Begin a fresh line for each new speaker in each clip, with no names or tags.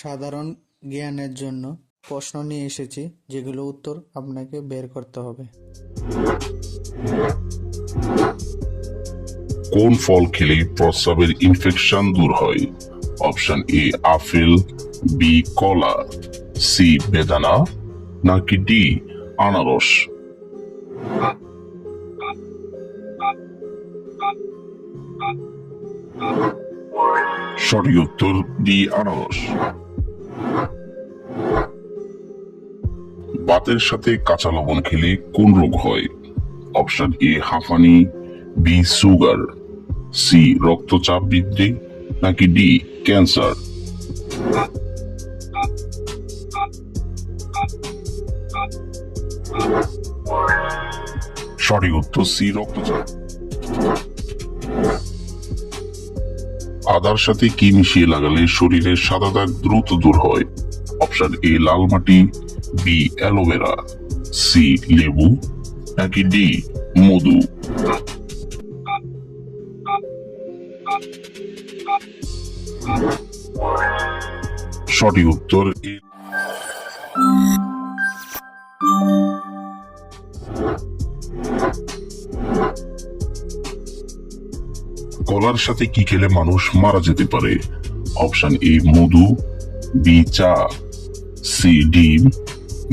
সাধারণ জ্ঞানের জন্য প্রশ্ন নিয়ে এসেছি, যেগুলো উত্তর আপনাকে বের করতে হবে।
কোন ফল খেলে প্রস্রাবের ইনফেকশন দূর হয়? অপশন এ আপেল, বি কলা, সি বেদানা, নাকি ডি আনারস? সঠিক উত্তর ডি আনারস। ভাতের সাথে কাঁচা লবণ খেলে কোন রোগ হয়? অপশন এ হাঁফানি, বি সুগার, সি রক্তচাপ বৃদ্ধি, নাকি ডি ক্যান্সার? সঠিক উত্তর সি রক্তচাপ। আদার সাথে কি মিশিয়ে লাগালে শরীরের সাদা দাগ দ্রুত দূর হয়? অপশন এ লাল মাটি, বি অ্যালোভেরা, সি লেবু, নাকি ডি মধু? সঠিক উত্তর এ। কলার সাথে কি খেলে মানুষ মারা যেতে পারে? অপশন এ মধু, বি চা, সি ডিম,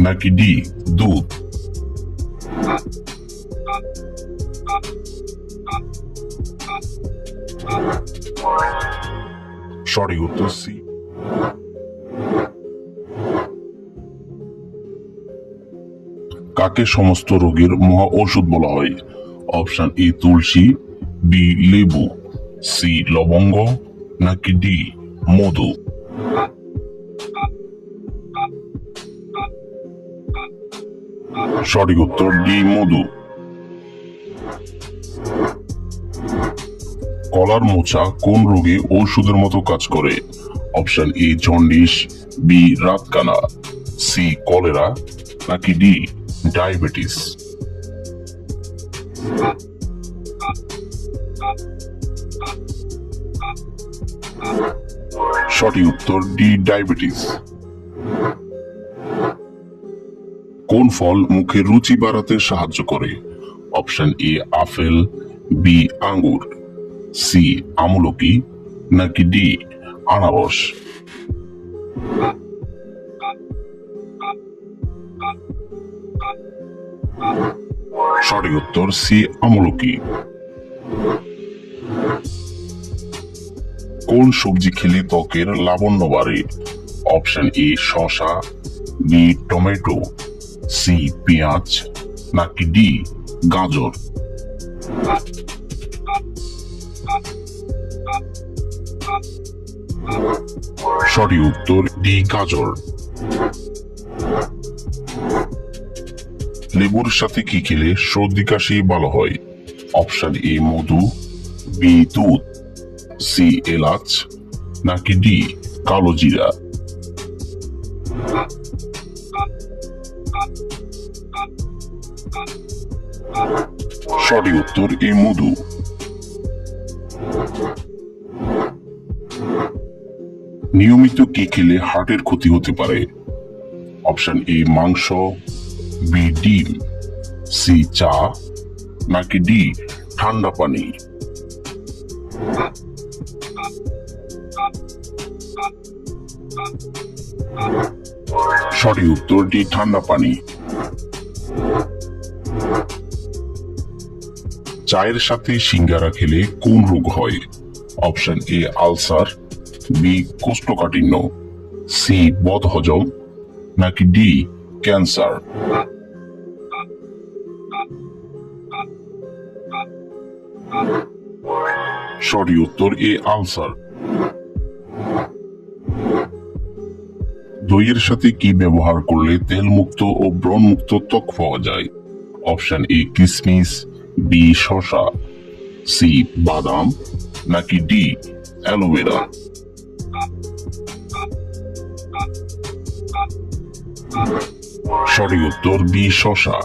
নাকি ডি দুধ? সঠিক উত্তর সি। কাকে সমস্ত রোগের মহা ঔষধ বলা হয়? অপশন এ তুলসী, বি লেবু, সি লবঙ্গ, নাকি ডি মধু? সঠিক উত্তর ডি মধু। কলার মোচা কোন রোগে ঔষধের মতো কাজ করে? অপশন এ জন্ডিস, বি রাতকানা, সি কলেরা, নাকি ডি ডায়াবেটিস? সঠিক উত্তর ডি ডায়াবেটিস। কোন ফল মুখের রুচি বাড়াতে সাহায্য করে? অপশন এ আপেল, বি আঙ্গুর, সি আমলকি, নাকি ডি আনারস? সঠিক উত্তর সি আমলকি। কোন সবজি খেলে ত্বকের লাবণ্য বাড়ে? অপশন এ শসা, বি টমেটো, সি পেঁয়াজ, নাকি ডি গাজর? সঠিক উত্তর ডি গাজর। লেবুর সাথে কি খেলে সর্দি কাশি ভালো হয়? অপশন এ মধু, বি দুধ, সি এলাচ, নাকি ডি কালো জিরা? সঠিক উত্তর এ মধু। নিয়মিত কি খেলে হার্টের ক্ষতি হতে পারে? অপশন এ মাংস, বি ডিম, সি চা, নাকি ডি ঠান্ডা পানি? সঠিক উত্তর ডি ঠান্ডা পানি। চায়ের সাথে সিঙ্গারা খেলে কোন রোগ হয়? অপশন এ আলসার, বি কোষ্ঠকাঠিন্য, সি বদহজম, নাকি ডি ক্যান্সার? সঠিক উত্তর এ আলসার। দইয়ের সাথে কি ব্যবহার করলে তেল মুক্ত ও ব্রণ মুক্ত ত্বক পাওয়া যায়? অপশন এ কিসমিস, বি শসা, সি বাদাম, নাকি ডি অ্যালোভেরা? সঠিক উত্তর বি শসা।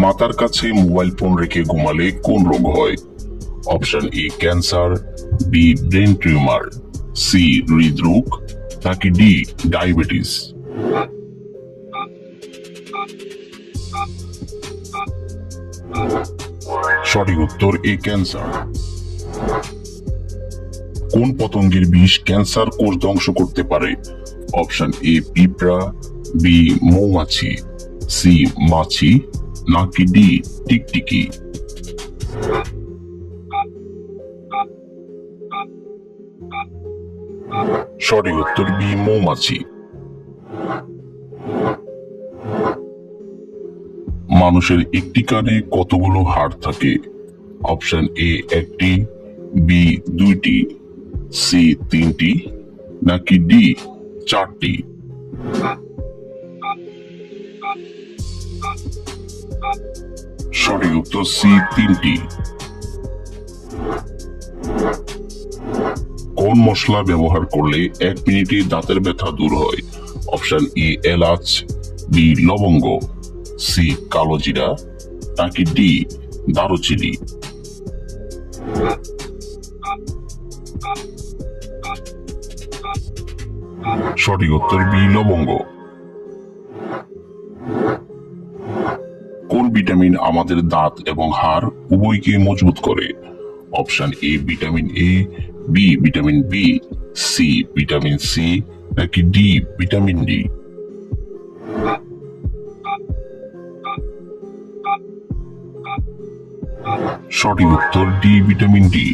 মাথার কাছে মোবাইল ফোন রেখে ঘুমালে কোন রোগ হয়? Option A cancer, B brain tumour, C হৃদরোগ, নাকি ডি ডায়াবেটিস। সঠিক উত্তর এ ক্যান্সার। কোন পতঙ্গের বিষ ক্যান্সার কোষ ধ্বংস করতে পারে? অপশন এ পিঁপড়া, বি মৌমাছি, সি মাছি, নাকি ডি টিকটিকি। সঠিক উত্তর বি মৌমাছি। মানুষের একটি কানে কতগুলো হাড় থাকে? অপশন এ একটি, বি দুইটি, সি তিনটি, নাকি ডি চারটি। সঠিক উত্তর সি তিনটি। কোন মশলা ব্যবহার করলে 1 মিনিটে দাঁতের ব্যথা দূর হয়? অপশন এ এলাচ, বি লবঙ্গ, সি কালো জিরা, নাকি ডি দারুচিনি। সঠিক উত্তর বি লবঙ্গ। কোন ভিটামিন আমাদের দাঁত এবং হাড় উভয়কে মজবুত করে? Option A vitamin A, B vitamin B, C vitamin C, নাকি ডি ভিটামিন ডি। সঠিক উত্তর ডি ভিটামিন ডি।